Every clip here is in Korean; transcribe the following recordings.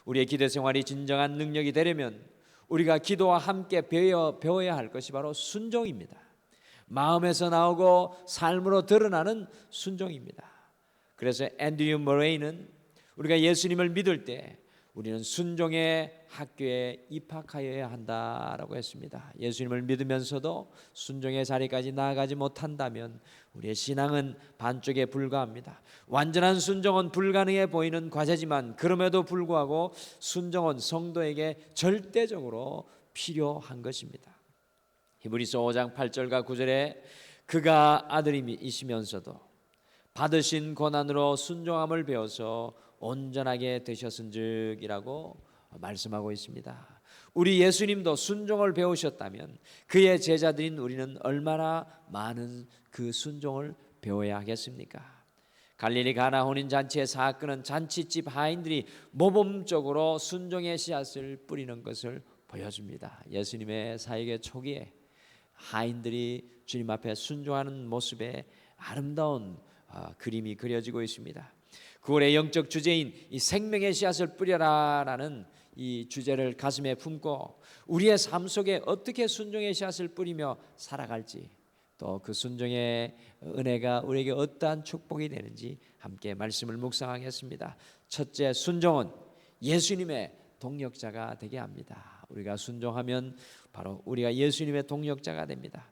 우리의 기도 생활이 진정한 능력이 되려면 우리가 기도와 함께 배워야 할 것이 바로 순종입니다. 마음에서 나오고 삶으로 드러나는 순종입니다. 그래서 앤드류 머레이는 우리가 예수님을 믿을 때 우리는 순종의 학교에 입학하여야 한다라고 했습니다. 예수님을 믿으면서도 순종의 자리까지 나아가지 못한다면 우리의 신앙은 반쪽에 불과합니다. 완전한 순종은 불가능해 보이는 과제지만 그럼에도 불구하고 순종은 성도에게 절대적으로 필요한 것입니다. 히브리서 5장 8절과 9절에 그가 아들이시면서도 받으신 고난으로 순종함을 배워서 온전하게 되셨은즉이라고 말씀하고 있습니다. 우리 예수님도 순종을 배우셨다면 그의 제자들인 우리는 얼마나 많은 그 순종을 배워야 하겠습니까? 갈릴리 가나 혼인 잔치의 사건은 잔치집 하인들이 모범적으로 순종의 씨앗을 뿌리는 것을 보여줍니다. 예수님의 사역의 초기에 하인들이 주님 앞에 순종하는 모습에 아름다운 그림이 그려지고 있습니다. 9월의 영적 주제인 이 생명의 씨앗을 뿌려라라는 이 주제를 가슴에 품고 우리의 삶 속에 어떻게 순종의 씨앗을 뿌리며 살아갈지, 또 그 순종의 은혜가 우리에게 어떠한 축복이 되는지 함께 말씀을 묵상하겠습니다. 첫째, 순종은 예수님의 동력자가 되게 합니다. 우리가 순종하면 바로 우리가 예수님의 동력자가 됩니다.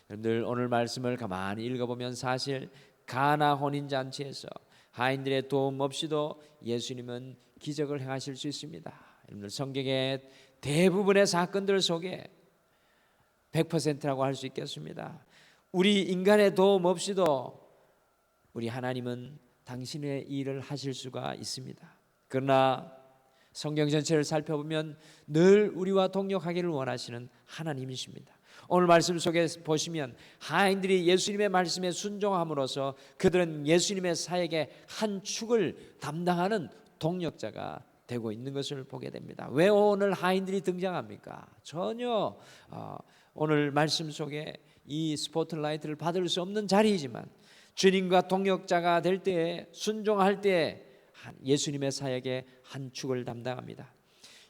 여러분들 오늘 말씀을 가만히 읽어보면 사실 가나 혼인잔치에서 하인들의 도움 없이도 예수님은 기적을 행하실 수 있습니다. 여러분들 성경의 대부분의 사건들 속에 100%라고 할 수 있겠습니다. 우리 인간의 도움 없이도 우리 하나님은 당신의 일을 하실 수가 있습니다. 그러나 성경 전체를 살펴보면 늘 우리와 동역하기를 원하시는 하나님이십니다. 오늘 말씀 속에 보시면 하인들이 예수님의 말씀에 순종함으로써 그들은 예수님의 사역의 한 축을 담당하는 동력자가 되고 있는 것을 보게 됩니다. 왜 오늘 하인들이 등장합니까? 전혀 오늘 말씀 속에 이 스포트라이트를 받을 수 없는 자리이지만 주님과 동역자가 될 때에 순종할 때에 예수님의 사역의 한 축을 담당합니다.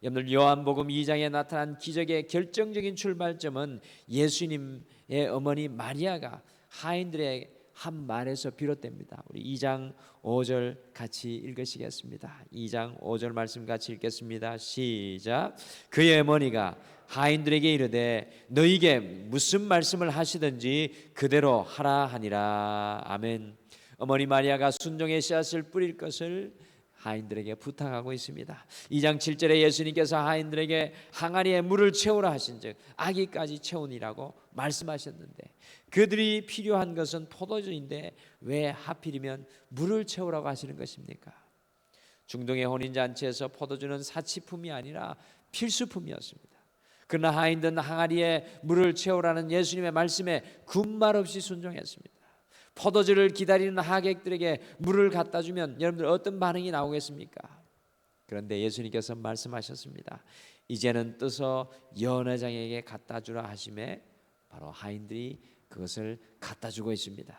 여러분들 요한복음 2장에 나타난 기적의 결정적인 출발점은 예수님의 어머니 마리아가 하인들의 한 말에서 비롯됩니다. 우리 2장 5절 같이 읽으시겠습니다. 2장 5절 말씀 같이 읽겠습니다. 시작. 그의 어머니가 하인들에게 이르되 너희에게 무슨 말씀을 하시든지 그대로 하라 하니라. 아멘. 어머니 마리아가 순종의 씨앗을 뿌릴 것을 하인들에게 부탁하고 있습니다. 2장 7절에 예수님께서 하인들에게 항아리에 물을 채우라 하신즉 아기까지 채우니라고 말씀하셨는데 그들이 필요한 것은 포도주인데 왜 하필이면 물을 채우라고 하시는 것입니까? 중동의 혼인잔치에서 포도주는 사치품이 아니라 필수품이었습니다. 그러나 하인들은 항아리에 물을 채우라는 예수님의 말씀에 군말 없이 순종했습니다. 포도주를 기다리는 하객들에게 물을 갖다 주면 여러분들 어떤 반응이 나오겠습니까? 그런데 예수님께서 말씀하셨습니다. 이제는 떠서 연회장에게 갖다 주라 하심에 바로 하인들이 그것을 갖다 주고 있습니다.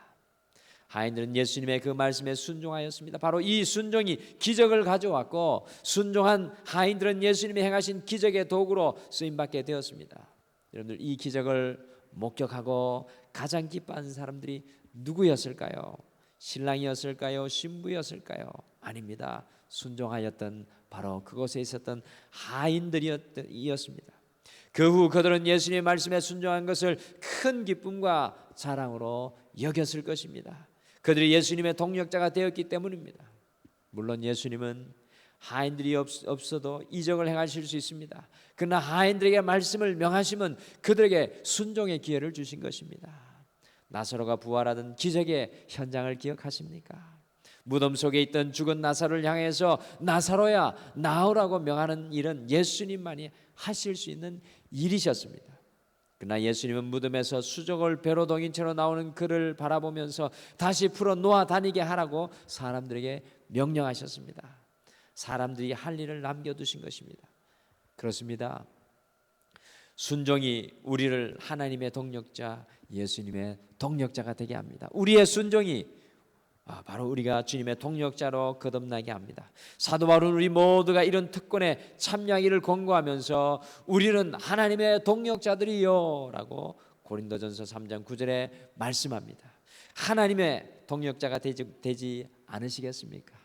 하인들은 예수님의 그 말씀에 순종하였습니다. 바로 이 순종이 기적을 가져왔고 순종한 하인들은 예수님이 행하신 기적의 도구로 쓰임받게 되었습니다. 여러분들 이 기적을 목격하고 가장 기뻐하는 사람들이 누구였을까요? 신랑이었을까요? 신부였을까요? 아닙니다. 순종하였던 바로 그곳에 있었던 하인들이었습니다. 그 후 그들은 예수님의 말씀에 순종한 것을 큰 기쁨과 자랑으로 여겼을 것입니다. 그들이 예수님의 동력자가 되었기 때문입니다. 물론 예수님은 하인들이 없어도 이적을 행하실 수 있습니다. 그러나 하인들에게 말씀을 명하시면 그들에게 순종의 기회를 주신 것입니다. 나사로가 부활하던 기적의 현장을 기억하십니까? 무덤 속에 있던 죽은 나사로를 향해서 나사로야 나오라고 명하는 일은 예수님만이 하실 수 있는 일이셨습니다. 그러나 예수님은 무덤에서 수족을 배로 동인 채로 나오는 그를 바라보면서 다시 풀어 놓아 다니게 하라고 사람들에게 명령하셨습니다. 사람들이 할 일을 남겨두신 것입니다. 그렇습니다. 순종이 우리를 하나님의 동력자, 예수님의 동력자가 되게 합니다. 우리의 순종이 바로 우리가 주님의 동력자로 거듭나게 합니다. 사도 바울은 우리 모두가 이런 특권에 참여하기를 권고하면서 우리는 하나님의 동력자들이요 라고 고린도전서 3장 9절에 말씀합니다. 하나님의 동력자가 되지 않으시겠습니까?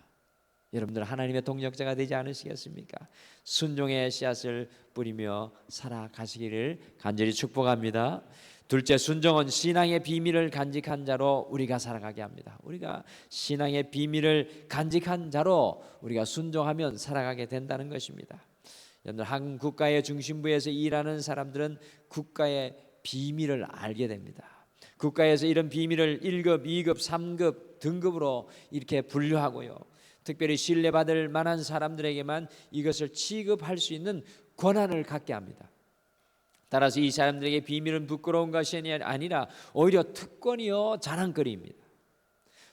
여러분들 하나님의 동력자가 되지 않으시겠습니까? 순종의 씨앗을 뿌리며 살아가시기를 간절히 축복합니다. 둘째, 순종은 신앙의 비밀을 간직한 자로 우리가 살아가게 합니다. 우리가 신앙의 비밀을 간직한 자로 우리가 순종하면 살아가게 된다는 것입니다. 여러분들 한 국가의 중심부에서 일하는 사람들은 국가의 비밀을 알게 됩니다. 국가에서 이런 비밀을 1급, 2급, 3급 등급으로 이렇게 분류하고요. 특별히 신뢰받을 만한 사람들에게만 이것을 취급할 수 있는 권한을 갖게 합니다. 따라서 이 사람들에게 비밀은 부끄러운 것이 아니라 오히려 특권이요 자랑거리입니다.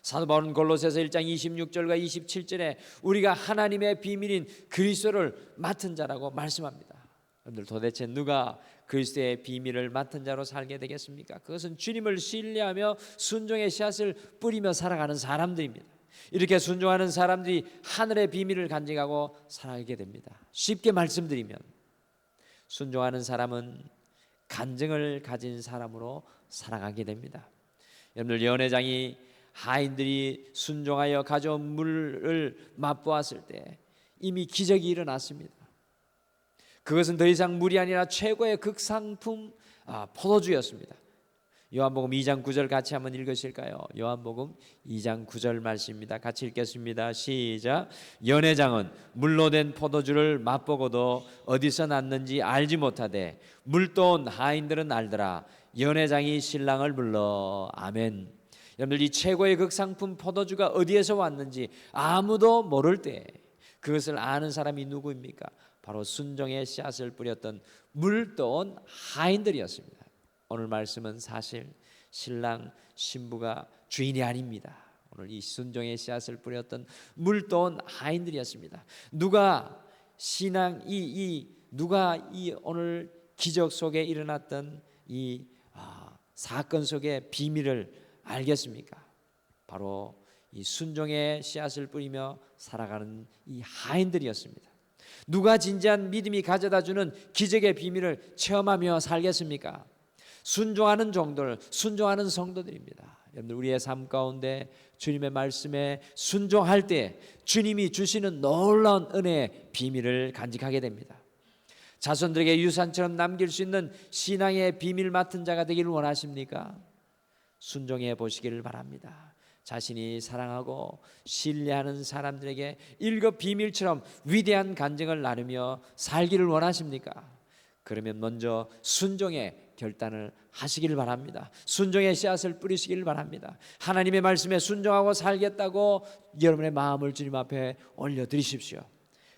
사도 바울은 골로새서 1장 26절과 27절에 우리가 하나님의 비밀인 그리스도를 맡은 자라고 말씀합니다. 여러분들 도대체 누가 그리스도의 비밀을 맡은 자로 살게 되겠습니까? 그것은 주님을 신뢰하며 순종의 씨앗을 뿌리며 살아가는 사람들입니다. 이렇게 순종하는 사람들이 하늘의 비밀을 간직하고 살아가게 됩니다. 쉽게 말씀드리면 순종하는 사람은 간증을 가진 사람으로 살아가게 됩니다. 여러분들 연회장이 하인들이 순종하여 가져온 물을 맛보았을 때 이미 기적이 일어났습니다. 그것은 더 이상 물이 아니라 최고의 극상품 포도주였습니다. 요한복음 2장 9절 같이 한번 읽으실까요? 요한복음 2장 9절 말씀입니다. 같이 읽겠습니다. 시작. 연회장은 물로 된 포도주를 맛보고도 어디서 났는지 알지 못하되 물도온 하인들은 알더라. 연회장이 신랑을 불러. 아멘. 여러분들 이 최고의 극상품 포도주가 어디에서 왔는지 아무도 모를 때 그것을 아는 사람이 누구입니까? 바로 순종의 씨앗을 뿌렸던 물도온 하인들이었습니다. 오늘 말씀은 사실 신랑 신부가 주인이 아닙니다. 오늘 이 순종의 씨앗을 뿌렸던 물도온 하인들이었습니다. 누가 이 오늘 기적 속에 일어났던 이 사건 속의 비밀을 알겠습니까? 바로 이 순종의 씨앗을 뿌리며 살아가는 이 하인들이었습니다. 누가 진지한 믿음이 가져다주는 기적의 비밀을 체험하며 살겠습니까? 순종하는 종들, 순종하는 성도들입니다. 여러분들 우리의 삶 가운데 주님의 말씀에 순종할 때 주님이 주시는 놀라운 은혜의 비밀을 간직하게 됩니다. 자손들에게 유산처럼 남길 수 있는 신앙의 비밀 맡은 자가 되기를 원하십니까? 순종해 보시기를 바랍니다. 자신이 사랑하고 신뢰하는 사람들에게 1급 비밀처럼 위대한 간증을 나누며 살기를 원하십니까? 그러면 먼저 순종의 결단을 하시기를 바랍니다. 순종의 씨앗을 뿌리시기를 바랍니다. 하나님의 말씀에 순종하고 살겠다고 여러분의 마음을 주님 앞에 올려드리십시오.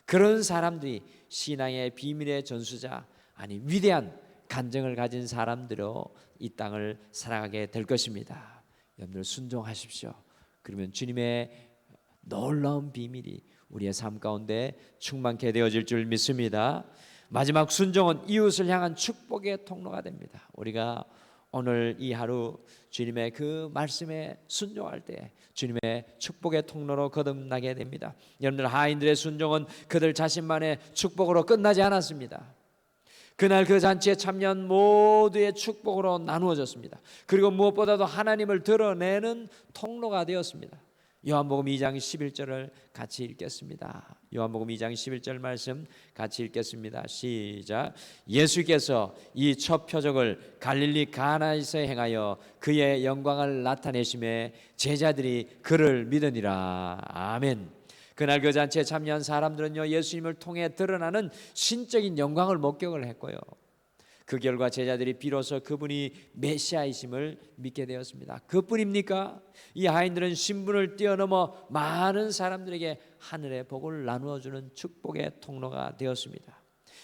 그런 사람들이 신앙의 비밀의 전수자, 아니 위대한 간증을 가진 사람들로 이 땅을 살아가게 될 것입니다. 여러분들 순종하십시오. 그러면 주님의 놀라운 비밀이 우리의 삶 가운데 충만케 되어질 줄 믿습니다. 마지막 순종은 이웃을 향한 축복의 통로가 됩니다. 우리가 오늘 이 하루 주님의 그 말씀에 순종할 때 주님의 축복의 통로로 거듭나게 됩니다. 여러분들 하인들의 순종은 그들 자신만의 축복으로 끝나지 않았습니다. 그날 그 잔치에 참여한 모두의 축복으로 나누어졌습니다. 그리고 무엇보다도 하나님을 드러내는 통로가 되었습니다. 요한복음 2장 11절을 같이 읽겠습니다. 요한복음 2장 11절 말씀 같이 읽겠습니다. 시작. 예수께서 이 첫 표적을 갈릴리 가나에서 행하여 그의 영광을 나타내심에 제자들이 그를 믿으니라. 아멘. 그날 그 잔치에 참여한 사람들은요 예수님을 통해 드러나는 신적인 영광을 목격을 했고요. 그 결과 제자들이 비로소 그분이 메시아이심을 믿게 되었습니다. 그뿐입니까? 이 하인들은 신분을 뛰어넘어 많은 사람들에게 하늘의 복을 나누어주는 축복의 통로가 되었습니다.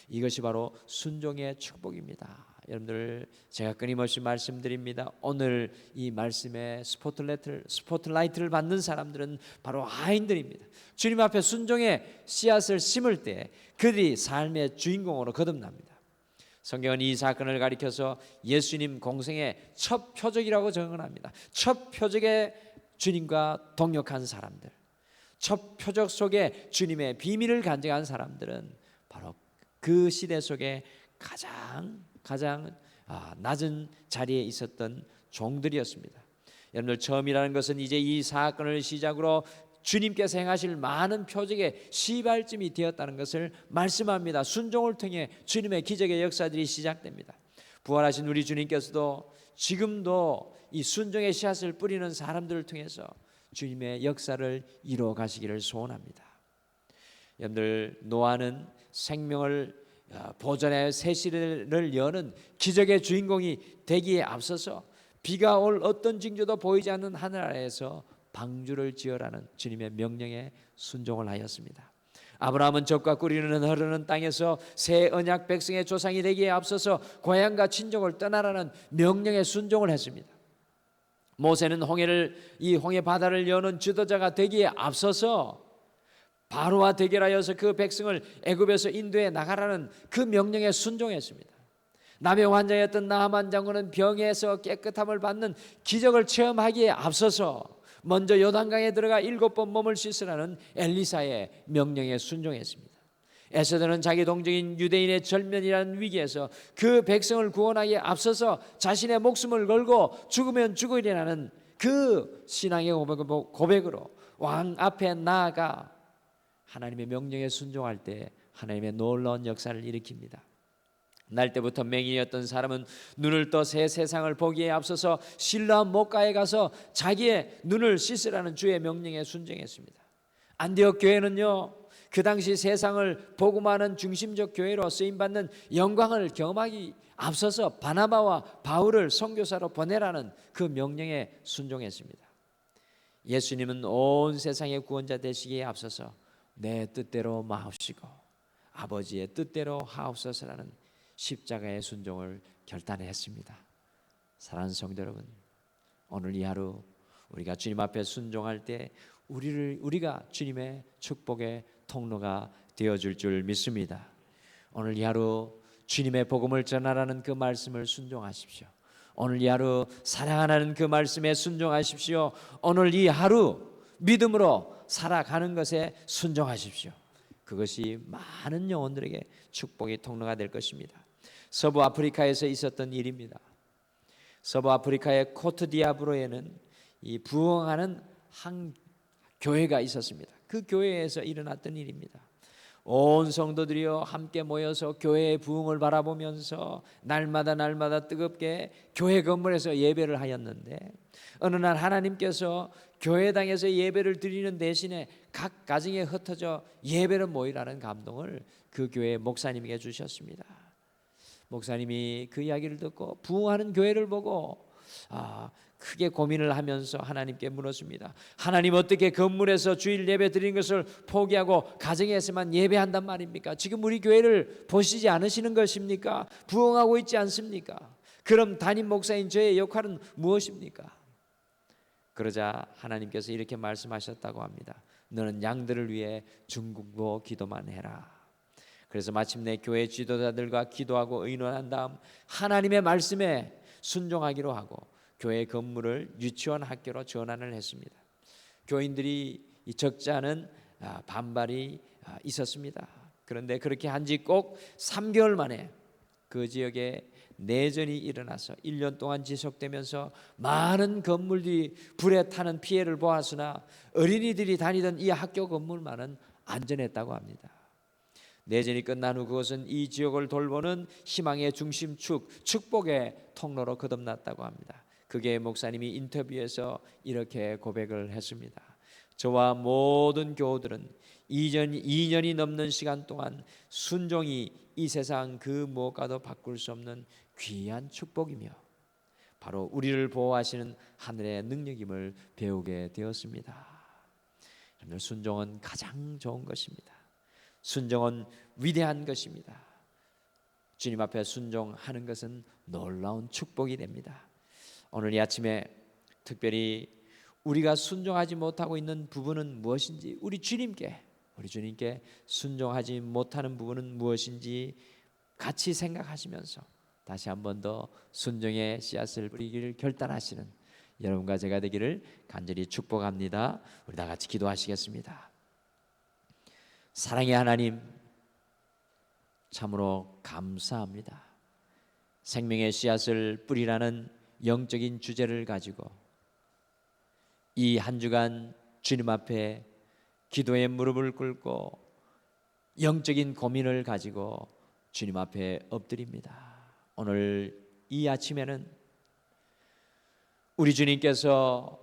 이것이 바로 순종의 축복입니다. 여러분들 제가 끊임없이 말씀드립니다. 오늘 이 말씀에 스포트라이트를 받는 사람들은 바로 하인들입니다. 주님 앞에 순종의 씨앗을 심을 때 그들이 삶의 주인공으로 거듭납니다. 성경은 이 사건을 가리켜서 예수님 공생의 첫 표적이라고 정언합니다. 첫 표적의 주님과 동역한 사람들, 첫 표적 속에 주님의 비밀을 간직한 사람들은 바로 그 시대 속에 가장 낮은 자리에 있었던 종들이었습니다. 여러분들, 처음이라는 것은 이제 이 사건을 시작으로 주님께서 행하실 많은 표적의 시발점이 되었다는 것을 말씀합니다. 순종을 통해 주님의 기적의 역사들이 시작됩니다. 부활하신 우리 주님께서도 지금도 이 순종의 씨앗을 뿌리는 사람들을 통해서 주님의 역사를 이루어 가시기를 소원합니다. 여러분들, 노아는 생명을 보존하여 새 시대를 여는 기적의 주인공이 되기에 앞서서 비가 올 어떤 징조도 보이지 않는 하늘 아래에서 방주를 지으라는 주님의 명령에 순종을 하였습니다. 아브라함은 젖과 꿀이는 흐르는 땅에서 새 언약 백성의 조상이 되기에 앞서서 고향과 친족을 떠나라는 명령에 순종을 했습니다. 모세는 이 홍해 바다를 여는 지도자가 되기에 앞서서 바로와 대결하여서 그 백성을 애굽에서 인도해 나가라는 그 명령에 순종했습니다. 남의 환자였던 나하만 장군은 병에서 깨끗함을 받는 기적을 체험하기에 앞서서 먼저 요단강에 들어가 7번 몸을 씻으라는 엘리사의 명령에 순종했습니다. 에스더는 자기 동정인 유대인의 절면이라는 위기에서 그 백성을 구원하기에 앞서서 자신의 목숨을 걸고 죽으면 죽으리라는 그 신앙의 고백으로 왕 앞에 나아가 하나님의 명령에 순종할 때 하나님의 놀라운 역사를 일으킵니다. 날 때부터 맹인이었던 사람은 눈을 떠 새 세상을 보기에 앞서서 실로암 목가에 가서 자기의 눈을 씻으라는 주의 명령에 순종했습니다. 안디옥 교회는요, 그 당시 세상을 복음하는 중심적 교회로 쓰임받는 영광을 경험하기 앞서서 바나바와 바울을 선교사로 보내라는 그 명령에 순종했습니다. 예수님은 온 세상의 구원자 되시기에 앞서서 내 뜻대로 마옵시고 아버지의 뜻대로 하옵소서라는 십자가의 순종을 결단했습니다. 사랑하는 성도 여러분, 오늘 이 하루 우리가 주님 앞에 순종할 때 우리가 주님의 축복의 통로가 되어줄 줄 믿습니다. 오늘 이 하루 주님의 복음을 전하라는 그 말씀을 순종하십시오. 오늘 이 하루 사랑하라는 그 말씀에 순종하십시오. 오늘 이 하루 믿음으로 살아가는 것에 순종하십시오. 그것이 많은 영혼들에게 축복의 통로가 될 것입니다. 서부 아프리카에서 있었던 일입니다. 서부 아프리카의 코트디아브로에는 이 부흥하는 한 교회가 있었습니다. 그 교회에서 일어났던 일입니다. 온 성도들이여 함께 모여서 교회의 부흥을 바라보면서 날마다 뜨겁게 교회 건물에서 예배를 하였는데, 어느 날 하나님께서 교회당에서 예배를 드리는 대신에 각 가정에 흩어져 예배를 모이라는 감동을 그 교회 목사님에게 주셨습니다. 목사님이 그 이야기를 듣고 부흥하는 교회를 보고 크게 고민을 하면서 하나님께 물었습니다. 하나님, 어떻게 건물에서 주일 예배 드리는 것을 포기하고 가정에서만 예배한단 말입니까? 지금 우리 교회를 보시지 않으시는 것입니까? 부흥하고 있지 않습니까? 그럼 담임 목사인 저의 역할은 무엇입니까? 그러자 하나님께서 이렇게 말씀하셨다고 합니다. 너는 양들을 위해 중국고 기도만 해라. 그래서 마침내 교회 지도자들과 기도하고 의논한 다음 하나님의 말씀에 순종하기로 하고 교회 건물을 유치원 학교로 전환을 했습니다. 교인들이 적지 않은 반발이 있었습니다. 그런데 그렇게 한 지 꼭 3개월 만에 그 지역에 내전이 일어나서 1년 동안 지속되면서 많은 건물들이 불에 타는 피해를 보았으나 어린이들이 다니던 이 학교 건물만은 안전했다고 합니다. 내전이 끝난 후 그것은 이 지역을 돌보는 희망의 중심축, 축복의 통로로 거듭났다고 합니다. 그게 목사님이 인터뷰에서 이렇게 고백을 했습니다. 저와 모든 교우들은 2년이 넘는 시간 동안 순종이 이 세상 그 무엇과도 바꿀 수 없는 귀한 축복이며 바로 우리를 보호하시는 하늘의 능력임을 배우게 되었습니다. 여러분, 순종은 가장 좋은 것입니다. 순종은 위대한 것입니다. 주님 앞에 순종하는 것은 놀라운 축복이 됩니다. 오늘 이 아침에 특별히 우리가 순종하지 못하고 있는 부분은 무엇인지, 우리 주님께 순종하지 못하는 부분은 무엇인지 같이 생각하시면서 다시 한 번 더 순종의 씨앗을 뿌리기를 결단하시는 여러분과 제가 되기를 간절히 축복합니다. 우리 다 같이 기도하시겠습니다. 사랑의 하나님, 참으로 감사합니다. 생명의 씨앗을 뿌리라는 영적인 주제를 가지고 이 한 주간 주님 앞에 기도의 무릎을 꿇고 영적인 고민을 가지고 주님 앞에 엎드립니다. 오늘 이 아침에는 우리 주님께서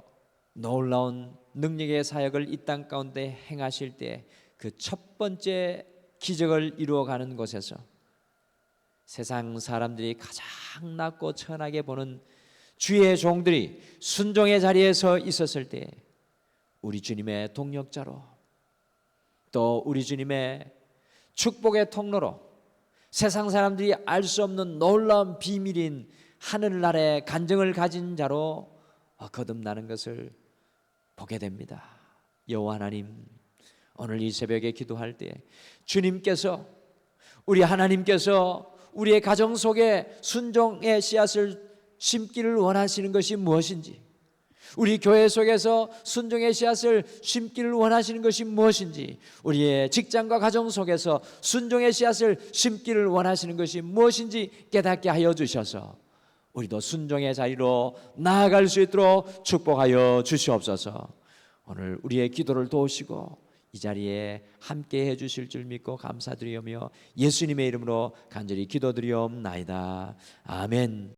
놀라운 능력의 사역을 이 땅 가운데 행하실 때 그 첫 번째 기적을 이루어가는 곳에서 세상 사람들이 가장 낮고 천하게 보는 주의 종들이 순종의 자리에 서 있었을 때 우리 주님의 동력자로, 또 우리 주님의 축복의 통로로 세상 사람들이 알 수 없는 놀라운 비밀인 하늘나라의 간증을 가진 자로 거듭나는 것을 보게 됩니다. 여호와 하나님, 오늘 이 새벽에 기도할 때 주님께서, 우리 하나님께서 우리의 가정 속에 순종의 씨앗을 심기를 원하시는 것이 무엇인지, 우리 교회 속에서 순종의 씨앗을 심기를 원하시는 것이 무엇인지, 우리의 직장과 가정 속에서 순종의 씨앗을 심기를 원하시는 것이 무엇인지 깨닫게 하여 주셔서 우리도 순종의 자리로 나아갈 수 있도록 축복하여 주시옵소서. 오늘 우리의 기도를 도우시고 이 자리에 함께 해주실 줄 믿고 감사드리며 예수님의 이름으로 간절히 기도드리옵나이다. 아멘.